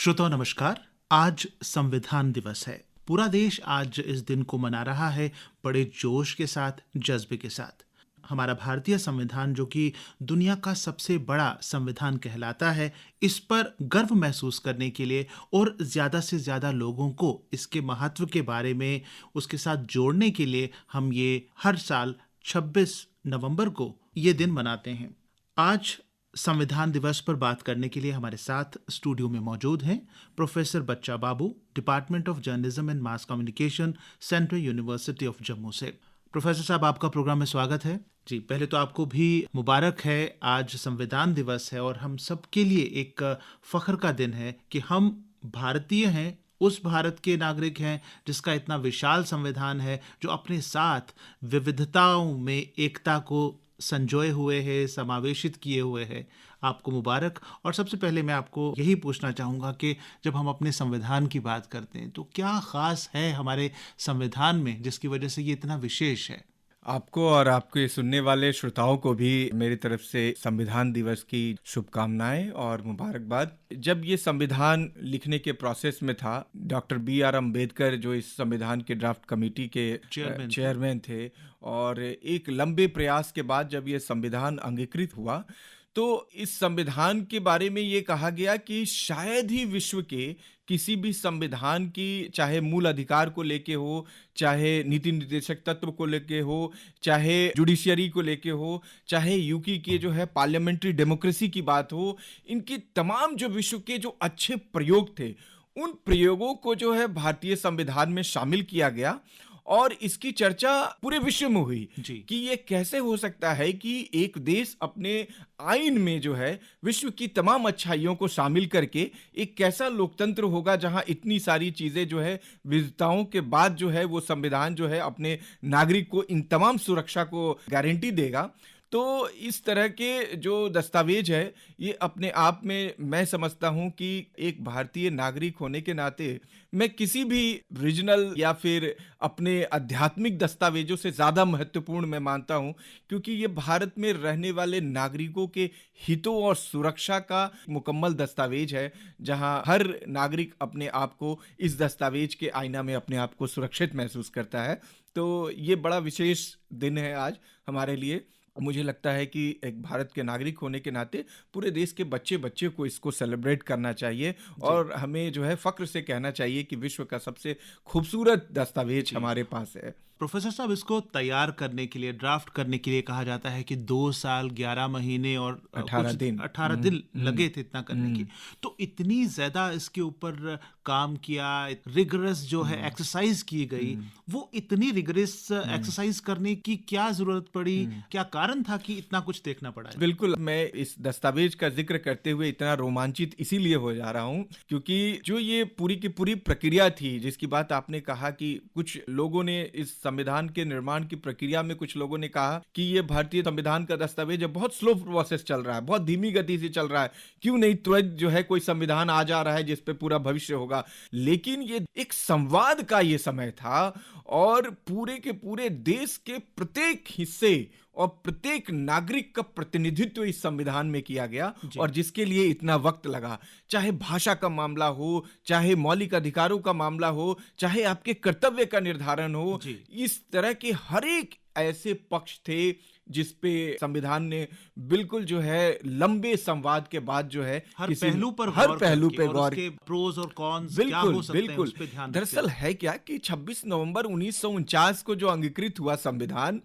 श्रोताओं नमस्कार। आज संविधान दिवस है। पूरा देश आज इस दिन को मना रहा है बड़े जोश के साथ, जज्बे के साथ। हमारा भारतीय संविधान जो कि दुनिया का सबसे बड़ा संविधान कहलाता है, इस पर गर्व महसूस करने के लिए और ज़्यादा से ज़्यादा लोगों को इसके महत्व के बारे में उसके साथ जोड़ने के लिए हम ये हर साल 26 नवंबर को ये दिन मनाते हैं। आज संविधान दिवस पर बात करने के लिए हमारे साथ स्टूडियो में मौजूद हैं professor Bachcha Babu, department of journalism and mass communication, central university of Jammu से। प्रोफेसर साहब, आपका प्रोग्राम में स्वागत है। जी, पहले तो आपको भी मुबारक है। आज संविधान दिवस है और हम सब के लिए एक फख्र का दिन है कि हम भारतीय हैं, उस भारत के नागरिक हैं जिसका इतना विशाल संविधान है, जो अपने साथ विविधताओं में एकता को संजोए हुए है, समावेशित किए हुए है। आपको मुबारक। और सबसे पहले मैं आपको यही पूछना चाहूँगा कि जब हम अपने संविधान की बात करते हैं तो क्या ख़ास है हमारे संविधान में जिसकी वजह से ये इतना विशेष है? आपको और आपके सुनने वाले श्रोताओं को भी मेरी तरफ से संविधान दिवस की शुभकामनाएं और मुबारकबाद। जब ये संविधान लिखने के प्रोसेस में था, डॉक्टर B.R. अम्बेडकर जो इस संविधान के ड्राफ्ट कमेटी के चेयरमैन थे, और एक लंबे प्रयास के बाद जब ये संविधान अंगीकृत हुआ तो इस संविधान के बारे में ये कहा गया कि शायद ही विश्व के किसी भी संविधान की, चाहे मूल अधिकार को लेके हो, चाहे नीति निर्देशक तत्व को लेके हो, चाहे जुडिशियरी को लेके हो, चाहे यूके के जो है पार्लियामेंट्री डेमोक्रेसी की बात हो, इनकी तमाम जो विश्व के जो अच्छे प्रयोग थे, उन प्रयोगों को जो है भारतीय संविधान में शामिल किया गया। और इसकी चर्चा पूरे विश्व में हुई कि ये कैसे हो सकता है कि एक देश अपने आईन में जो है विश्व की तमाम अच्छाइयों को शामिल करके एक कैसा लोकतंत्र होगा जहां इतनी सारी चीजें जो है विविधताओं के बाद जो है वो संविधान जो है अपने नागरिक को इन तमाम सुरक्षा को गारंटी देगा। तो इस तरह के जो दस्तावेज है, ये अपने आप में मैं समझता हूं कि एक भारतीय नागरिक होने के नाते मैं किसी भी रीजनल या फिर अपने आध्यात्मिक दस्तावेजों से ज़्यादा महत्वपूर्ण मैं मानता हूं, क्योंकि ये भारत में रहने वाले नागरिकों के हितों और सुरक्षा का मुकम्मल दस्तावेज है, जहां हर नागरिक अपने आप को इस दस्तावेज के आईना में अपने आप को सुरक्षित महसूस करता है। तो ये बड़ा विशेष दिन है आज हमारे लिए। मुझे लगता है कि एक भारत के नागरिक होने के नाते पूरे देश के बच्चे बच्चे को इसको सेलिब्रेट करना चाहिए और हमें जो है फख्र से कहना चाहिए कि विश्व का सबसे खूबसूरत दस्तावेज हमारे पास है। प्रोफेसर साहब, इसको तैयार करने के लिए, ड्राफ्ट करने के लिए कहा जाता है कि 2 साल 11 महीने और 18 दिन लगे थे इतना करने की। तो इतनी ज्यादा इसके ऊपर काम किया, रिगरस जो है एक्सरसाइज की गई, वो इतनी रिगरस एक्सरसाइज करने की क्या जरूरत पड़ी? क्या कारण था कि इतना कुछ देखना पड़ा? बिल्कुल, मैं इस दस्तावेज का जिक्र करते हुए इतना रोमांचित इसीलिए हो जा रहा हूँ क्योंकि जो ये पूरी की पूरी प्रक्रिया थी, जिसकी बात आपने कहा कि कुछ लोगों ने इस संविधान के निर्माण की प्रक्रिया में कुछ लोगों ने कहा कि ये भारतीय संविधान का दस्तावेज है, बहुत स्लो प्रोसेस चल रहा है, बहुत धीमी गति से चल रहा है, क्यों नहीं तुरंत जो है कोई संविधान आ जा रहा है जिस पे पूरा भविष्य होगा। लेकिन ये एक संवाद का ये समय था और पूरे के पूरे देश के प्रत्येक हिस्से और प्रत्येक नागरिक का प्रतिनिधित्व इस संविधान में किया गया और जिसके लिए इतना वक्त लगा। चाहे भाषा का मामला हो, चाहे मौलिक अधिकारों का मामला हो, चाहे आपके कर्तव्य का निर्धारण हो, इस तरह के हर एक ऐसे पक्ष थे जिस पे संविधान ने बिल्कुल जो है लंबे संवाद के बाद जो है हर पहलू पे गौर, प्रोज और कॉन्स क्या हो सकते हैं उस पे ध्यान। दरअसल है क्या कि 26 नवंबर 1949 को जो अंगीकृत हुआ संविधान,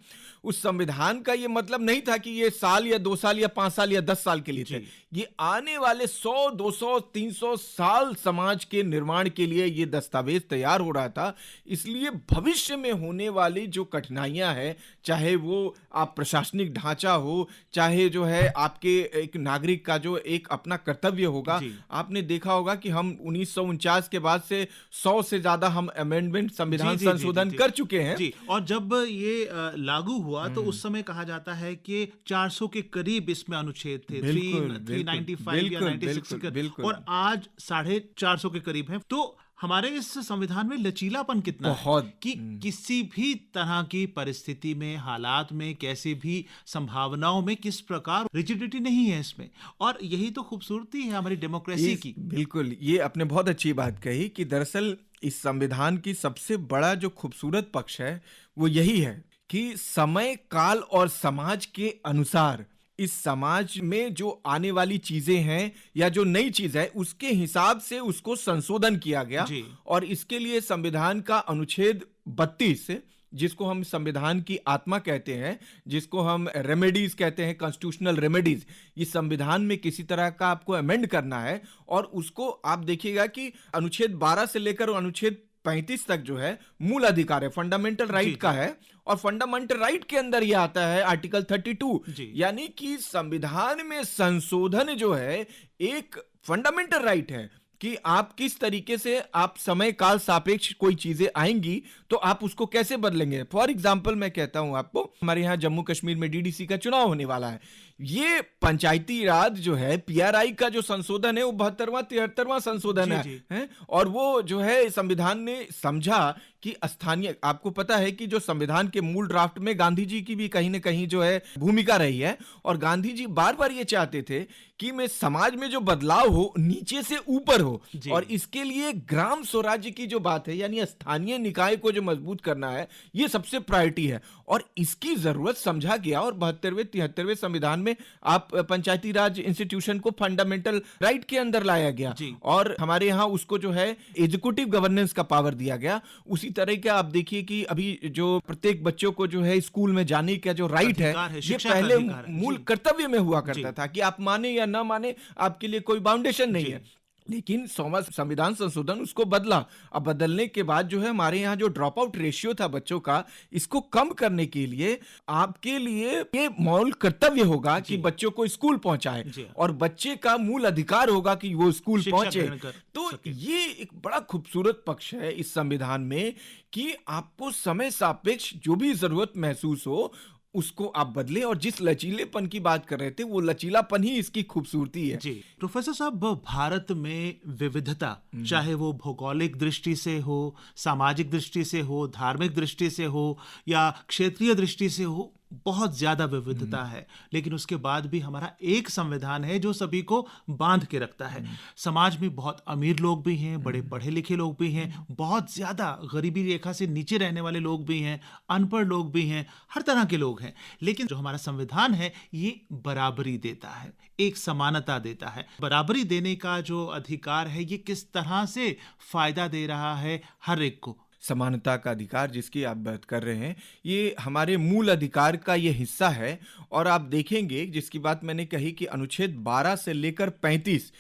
उस संविधान का ये मतलब नहीं था कि ये साल या 2 साल या 5 साल या 10 साल के लिए थे। ये आने वाले 100, 200, 300 साल समाज के निर्माण के लिए ये दस्तावेज तैयार हो रहा था। इसलिए भविष्य में होने वाली जो कठिनाइयां हैं, चाहे वो आप प्रशासनिक ढांचा हो, चाहे जो है आपके एक नागरिक का जो एक अपना कर्तव्य होगा, आपने देखा होगा कि हम 1949 के बाद से 100 से ज्यादा हम अमेंडमेंट संविधान संशोधन कर चुके हैं। और जब ये लागू हुआ तो उस समय कहा जाता है कि 400 के करीब इसमें अनुच्छेद थे, 395 या 96 और आज 450 के करीब हैं। तो हमारे इस संविधान में लचीलापन कितना है बहुत कि किसी भी तरह की परिस्थिति में, हालात में, कैसी भी संभावनाओं में किस प्रकार रिजिडिटी नहीं है इसमें। और यही तो खूबसूरती है हमारी डेमोक्रेसी की। बिल्कुल, ये आपने बहुत अच्छी बात कही कि दरअसल इस संविधान की सबसे बड़ा जो खूबसूरत पक्ष है वो यही है कि समय, काल और समाज के अनुसार इस समाज में जो आने वाली चीजें हैं या जो नई चीज है उसके हिसाब से उसको संशोधन किया गया। जी। और इसके लिए संविधान का अनुच्छेद 32, जिसको हम संविधान की आत्मा कहते हैं, जिसको हम रेमेडीज कहते हैं, कॉन्स्टिट्यूशनल रेमेडीज, ये संविधान में किसी तरह का आपको अमेंड करना है और उसको आप देखिएगा कि अनुच्छेद 12 से लेकर अनुच्छेद 35 तक जो है मूल अधिकार है, फंडामेंटल राइट का है। और फंडामेंटल राइट के अंदर ये आता है आर्टिकल 32, यानी कि संविधान में संशोधन जो है एक फंडामेंटल राइट है कि आप किस तरीके से आप समय काल सापेक्ष कोई चीजें आएंगी तो आप उसको कैसे बदलेंगे। फॉर एग्जाम्पल मैं कहता हूं आपको, हमारे यहाँ जम्मू कश्मीर में डीडीसी का चुनाव होने वाला है। ये पंचायती राज जो है, पीआरआई का जो संशोधन है वो 72वां 73वां संशोधन है। और वो जो है संविधान ने समझा कि स्थानीय, आपको पता है कि जो संविधान के मूल ड्राफ्ट में गांधी जी की भी कहीं ना कहीं जो है भूमिका रही है। और गांधी जी बार बार ये चाहते थे कि मैं समाज में जो बदलाव हो नीचे से ऊपर हो। और इसके लिए ग्राम स्वराज्य की जो बात है, यानी स्थानीय निकाय को जो मजबूत करना है, ये सबसे प्रायोरिटी है। और इसकी जरूरत समझा गया और 72वें 73वें संविधान में आप पंचायती राज इंस्टीट्यूशन को फंडामेंटल राइट के अंदर लाया गया। और हमारे यहाँ उसको जो है एग्जीक्यूटिव गवर्नेंस का पावर दिया गया। उसी तरह का आप देखिए कि अभी जो प्रत्येक बच्चों को जो है स्कूल में जाने का जो राइट है, ये पहले मूल कर्तव्य में हुआ करता था कि आप माने या ना माने, आपके लिए कोई बाउंडेशन नहीं है। लेकिन संविधान संशोधन उसको बदला। अब बदलने के बाद जो है हमारे यहाँ जो ड्रॉप आउट रेशियो था बच्चों का, इसको कम करने के लिए आपके लिए ये मौलिक कर्तव्य होगा कि बच्चों को स्कूल पहुंचाए और बच्चे का मूल अधिकार होगा कि वो स्कूल पहुंचे। तो ये एक बड़ा खूबसूरत पक्ष है इस संविधान में कि आपको समय सापेक्ष जो भी जरूरत महसूस हो उसको आप बदले। और जिस लचीलेपन की बात कर रहे थे, वो लचीलापन ही इसकी खूबसूरती है। जी प्रोफेसर साहब, भारत में विविधता, चाहे वो भौगोलिक दृष्टि से हो, सामाजिक दृष्टि से हो, धार्मिक दृष्टि से हो या क्षेत्रीय दृष्टि से हो, बहुत ज्यादा विविधता है। लेकिन उसके बाद भी हमारा एक संविधान है जो सभी को बांध के रखता है। समाज में बहुत अमीर लोग भी हैं, बड़े पढ़े लिखे लोग भी हैं, बहुत ज्यादा गरीबी रेखा से नीचे रहने वाले लोग भी हैं, अनपढ़ लोग भी हैं, हर तरह के लोग हैं। लेकिन जो हमारा संविधान है ये बराबरी देता है, एक समानता देता है। बराबरी देने का जो अधिकार है ये किस तरह से फायदा दे रहा है हर एक को। समानता का अधिकार जिसकी आप बात कर रहे हैं, ये हमारे मूल अधिकार का ये हिस्सा है। और आप देखेंगे जिसकी बात मैंने कही कि अनुच्छेद 12 से लेकर 35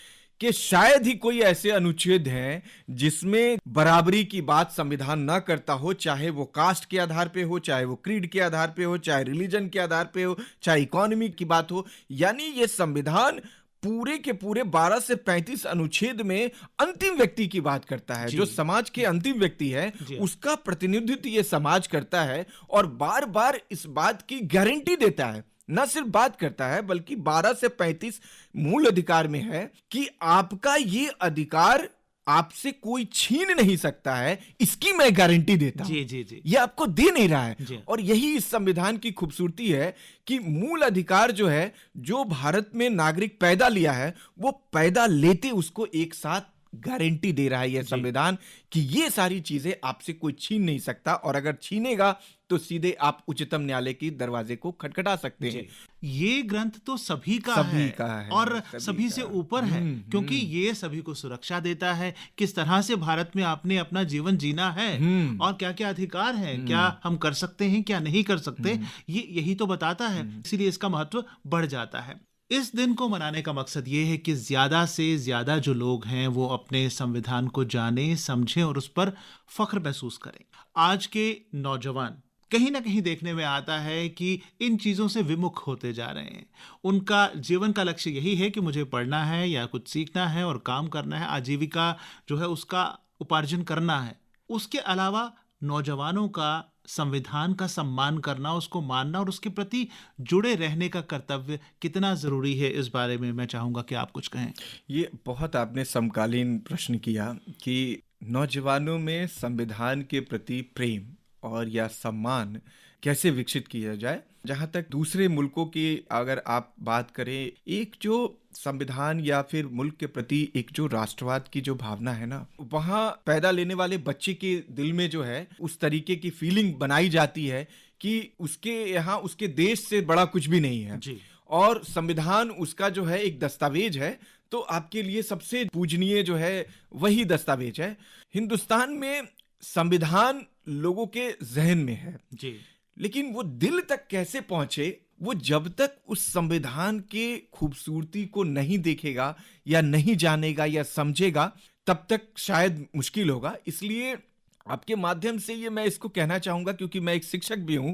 कि शायद ही कोई ऐसे अनुच्छेद हैं जिसमें बराबरी की बात संविधान ना करता हो, चाहे वो कास्ट के आधार पे हो, चाहे वो क्रीड के आधार पे हो, चाहे रिलीजन के आधार पे हो, चाहे इकोनॉमी की बात हो। यानी ये संविधान पूरे के पूरे 12 से 35 अनुच्छेद में अंतिम व्यक्ति की बात करता है। जो समाज के अंतिम व्यक्ति है उसका प्रतिनिधित्व ये समाज करता है और बार बार इस बात की गारंटी देता है। न सिर्फ बात करता है बल्कि 12 से 35 मूल अधिकार में है कि आपका ये अधिकार आपसे कोई छीन नहीं सकता है, इसकी मैं गारंटी देता हूं। जी। ये आपको दे नहीं रहा है। और यही इस संविधान की खूबसूरती है कि मूल अधिकार जो है, जो भारत में नागरिक पैदा लिया है, वो पैदा लेते उसको एक साथ गारंटी दे रहा है यह संविधान कि ये सारी चीजें आपसे कोई छीन नहीं सकता। और अगर छीनेगा तो सीधे आप उच्चतम न्यायालय के दरवाजे को खटखटा सकते हैं। ये ग्रंथ तो सभी का है और सभी से ऊपर है, क्योंकि ये सभी को सुरक्षा देता है किस तरह से भारत में आपने अपना जीवन जीना है और क्या क्या अधिकार है, क्या हम कर सकते हैं, क्या नहीं कर सकते, ये यही तो बताता है। इसीलिए इसका महत्व बढ़ जाता है। इस दिन को मनाने का मकसद ये है कि ज्यादा से ज्यादा जो लोग हैं वो अपने संविधान को जाने, समझें और उस पर फख्र महसूस करें। आज के नौजवान कहीं ना कहीं देखने में आता है कि इन चीज़ों से विमुख होते जा रहे हैं। उनका जीवन का लक्ष्य यही है कि मुझे पढ़ना है या कुछ सीखना है और काम करना है, आजीविका जो है उसका उपार्जन करना है। उसके अलावा नौजवानों का संविधान का सम्मान करना, उसको मानना और उसके प्रति जुड़े रहने का कर्तव्य कितना जरूरी है, इस बारे में मैं चाहूंगा कि आप कुछ कहें। ये बहुत आपने समकालीन प्रश्न किया कि नौजवानों में संविधान के प्रति प्रेम और या सम्मान कैसे विकसित किया जाए। जहाँ तक दूसरे मुल्कों की अगर आप बात करें, एक जो संविधान या फिर मुल्क के प्रति एक जो राष्ट्रवाद की जो भावना है ना, वहाँ पैदा लेने वाले बच्चे के दिल में जो है उस तरीके की फीलिंग बनाई जाती है कि उसके यहाँ उसके देश से बड़ा कुछ भी नहीं है जी। और संविधान उसका जो है एक दस्तावेज है, तो आपके लिए सबसे पूजनीय जो है वही दस्तावेज है। हिंदुस्तान में संविधान लोगों के जहन में है जी। लेकिन वो दिल तक कैसे पहुंचे, वो जब तक उस संविधान के खूबसूरती को नहीं देखेगा या नहीं जानेगा या समझेगा तब तक शायद मुश्किल होगा। इसलिए आपके माध्यम से ये मैं इसको कहना चाहूंगा, क्योंकि मैं एक शिक्षक भी हूं,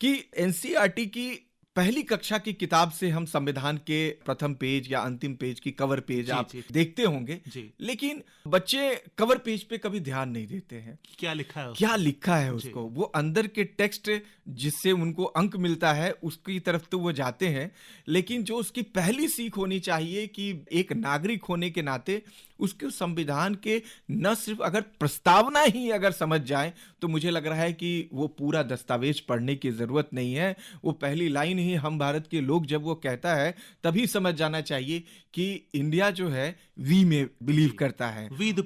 कि एनसीईआरटी की पहली कक्षा की किताब से हम संविधान के प्रथम पेज या अंतिम पेज की कवर पेज आप देखते होंगे, लेकिन बच्चे कवर पेज पे कभी ध्यान नहीं देते हैं क्या लिखा है उसको? क्या लिखा है उसको। वो अंदर के टेक्स्ट जिससे उनको अंक मिलता है उसकी तरफ तो वो जाते हैं, लेकिन जो उसकी पहली सीख होनी चाहिए कि एक नागरिक होने के नाते उसके संविधान के न सिर्फ अगर प्रस्तावना ही अगर समझ जाए तो मुझे लग रहा है कि वो पूरा दस्तावेज पढ़ने की जरूरत नहीं है। वो पहली लाइन ही हम भारत के लोग जब वो कहता है तभी समझ जाना चाहिए कि इंडिया जो है वी में बिलीव करता है, we the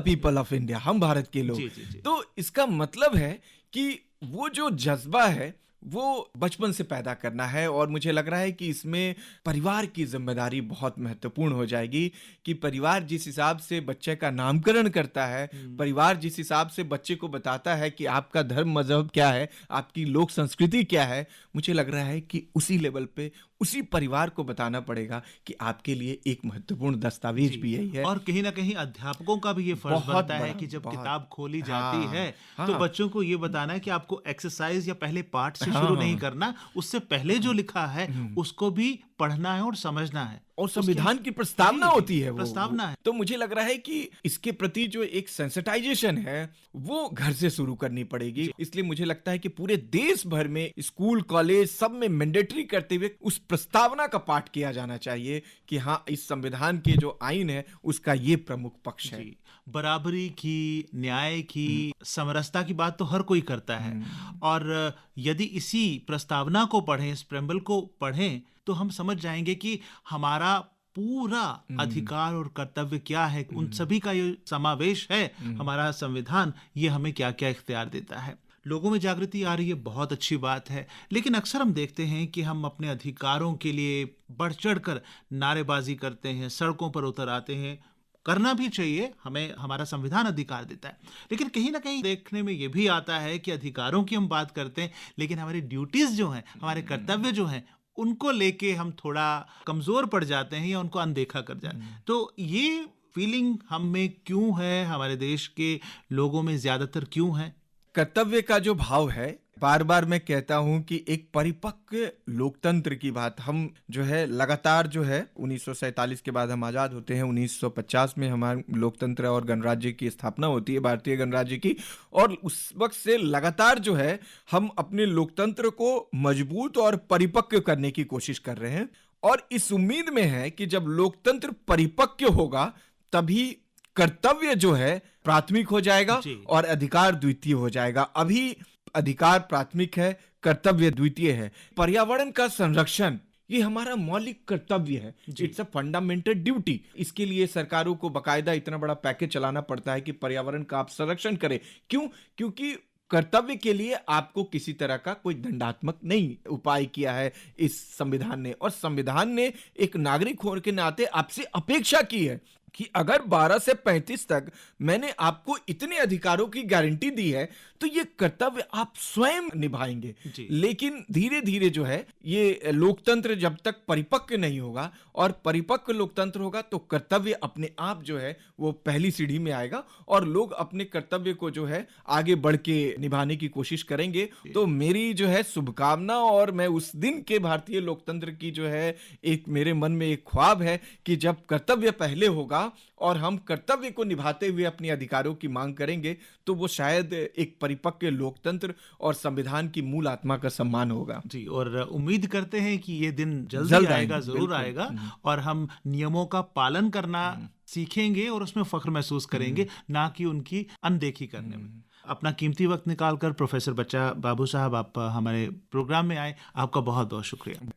people of India, हम भारत के लोग। तो इसका मतलब है कि वो जो जज्बा है वो बचपन से पैदा करना है, और मुझे लग रहा है कि इसमें परिवार की जिम्मेदारी बहुत महत्वपूर्ण हो जाएगी कि परिवार जिस हिसाब से बच्चे का नामकरण करता है, परिवार जिस हिसाब से बच्चे को बताता है कि आपका धर्म मजहब क्या है, आपकी लोक संस्कृति क्या है, मुझे लग रहा है कि उसी लेवल पे उसी परिवार को बताना पड़ेगा कि आपके लिए एक महत्वपूर्ण दस्तावेज भी यही है। और कहीं ना कहीं अध्यापकों का भी ये फर्ज बनता है कि जब किताब खोली जाती है तो बच्चों को ये बताना है कि आपको एक्सरसाइज या पहले पाठ से शुरू नहीं करना, उससे पहले जो लिखा है उसको भी पढ़ना है और समझना है, और संविधान की प्रस्तावना होती है, प्रस्तावना है। तो मुझे लग रहा है कि इसके प्रति जो एक सेंसिटाइजेशन है वो घर से शुरू करनी पड़ेगी। इसलिए मुझे लगता है कि पूरे देश भर में स्कूल कॉलेज सब में मैंडेटरी करते हुए उस प्रस्तावना का पाठ किया जाना चाहिए कि हाँ, इस संविधान के जो आईन है उसका ये प्रमुख पक्ष है। बराबरी की, न्याय की, समरसता की बात तो हर कोई करता है, और यदि इसी प्रस्तावना को पढ़ें, इस प्रेम्बल को पढ़ें, तो हम समझ जाएंगे कि हमारा पूरा अधिकार और कर्तव्य क्या है, उन सभी का ये समावेश है हमारा संविधान, ये हमें क्या क्या इख्तियार देता है। लोगों में जागृति आ रही है, बहुत अच्छी बात है, लेकिन अक्सर हम देखते हैं कि हम अपने अधिकारों के लिए बढ़ चढ़ कर नारेबाजी करते हैं, सड़कों पर उतर आते हैं। करना भी चाहिए, हमें हमारा संविधान अधिकार देता है, लेकिन कहीं ना कहीं देखने में ये भी आता है कि अधिकारों की हम बात करते हैं लेकिन हमारी ड्यूटीज जो हैं, हमारे कर्तव्य जो हैं, उनको लेके हम थोड़ा कमजोर पड़ जाते हैं या उनको अनदेखा कर जाते हैं। तो ये फीलिंग हम में क्यों है, हमारे देश के लोगों में ज्यादातर क्यों है? कर्तव्य का जो भाव है, बार बार मैं कहता हूं कि एक परिपक्व लोकतंत्र की बात हम जो है लगातार जो है 1947 के बाद हम आजाद होते हैं, 1950 में हमारे लोकतंत्र और गणराज्य की स्थापना होती है, भारतीय गणराज्य की, और उस वक्त से लगातार जो है हम अपने लोकतंत्र को मजबूत और परिपक्व करने की कोशिश कर रहे हैं, और इस उम्मीद में है कि जब लोकतंत्र परिपक्व होगा तभी कर्तव्य जो है प्राथमिक हो जाएगा और अधिकार द्वितीय हो जाएगा। अभी अधिकार प्राथमिक है, कर्तव्य द्वितीय है। पर्यावरण का संरक्षण ये हमारा मौलिक कर्तव्य है, इट्स अ फंडामेंटल ड्यूटी। इसके लिए सरकारों को बकायदा इतना बड़ा पैकेज चलाना पड़ता है कि पर्यावरण का आप संरक्षण करें। क्यों? क्योंकि कर्तव्य के लिए आपको किसी तरह का कोई दंडात्मक नहीं उपाय किया है इस संविधान ने, और संविधान ने एक नागरिक होने के नाते आपसे अपेक्षा की है कि अगर 12 से 35 तक मैंने आपको इतने अधिकारों की गारंटी दी है तो ये कर्तव्य आप स्वयं निभाएंगे। लेकिन धीरे धीरे जो है ये लोकतंत्र जब तक परिपक्व नहीं होगा, और परिपक्व लोकतंत्र होगा तो कर्तव्य अपने आप जो है वो पहली सीढ़ी में आएगा और लोग अपने कर्तव्य को जो है आगे बढ़ के निभाने की कोशिश करेंगे। तो मेरी जो है शुभकामना, और मैं उस दिन के भारतीय लोकतंत्र की जो है एक मेरे मन में एक ख्वाब है कि जब कर्तव्य पहले होगा होगा और हम कर्तव्य को निभाते हुए अपने अधिकारों की मांग करेंगे, तो वो शायद एक परिपक्व लोकतंत्र और संविधान की मूल आत्मा का सम्मान होगा। जी, और उम्मीद करते हैं कि ये दिन जल्दी जल्द आएगा, आएंगे, ज़रूर बिल्कुल। आएगा, और हम नियमों का पालन करना सीखेंगे और उसमें फ़ख्र महसूस करेंगे, ना कि उनकी अनदेखी करने में। अपना कीमती वक्त निकालकर प्रोफेसर बच्चा बाबू साहब आप हमारे प्रोग्राम में आए, आपका बहुत बहुत शुक्रिया।